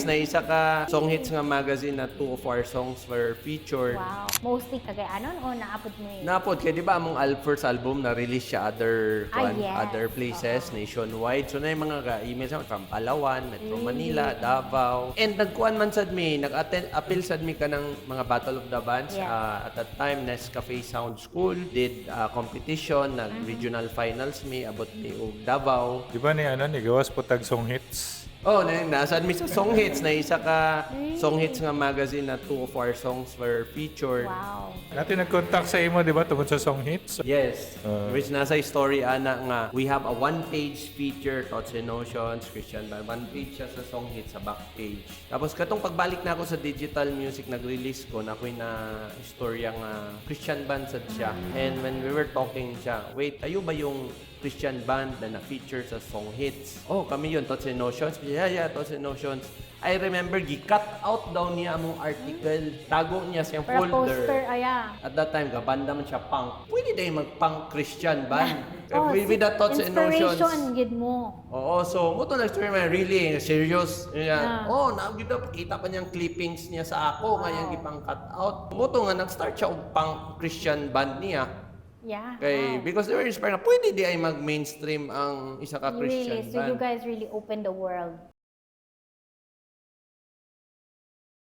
na isa ka song hits nga magazine na 2 of our songs were featured. Wow. Mostly Cagayanon o naapod mo yun? Napod kay di ba among first album na release siya Yes. other places nationwide. So na yung mga email sa from Palawan, Metro Manila, Davao. And nagkuan man sad mi, nag-attend appeal sad mi ka ng mga Battle of the Bands. Yes. At that time Nescafe Sound School did competition, nag-regional finals mi abot mi og Davao. Di ba ni gawas po tag song hits? Oh, nasaan mi sa song hits na isa ka song hits nga magazine na 2 of our songs were featured. Wow. Natin nag-contact sa imo, di ba, tungkol sa song hits? Yes. Which nasa story ana nga we have a one-page feature Thoughts and Notions Christian band. One page siya sa song hits sa back page. Tapos katong pagbalik na ako sa digital music nag-release ko na ako'y na istorya nga Christian band sad siya. And when we were talking siya, wait, ayo ba yung Christian band na na-feature sa song hits? Oh, kami yun, Thoughts and Notions. Yeah, Thoughts and Notions. I remember, gi-cut out daw niya among article. Tago niya siyang Para folder. poster, aya. At that time, kabanda man siya punk. Pwede din mag-punk Christian band. si- With the Thoughts and Notions. Inspiration, gid mo. Oo, so mo to nag-experiment really serious. Yeah. Oh, nakita pakita pa niyang clippings niya sa ako, nga yang gipang cut out. Mo to nga nag-start siya og punk Christian band niya. Yeah. Kay because they were inspired na pwede di ay mag-mainstream ang isa ka Christian Really, so band. you guys really opened the world.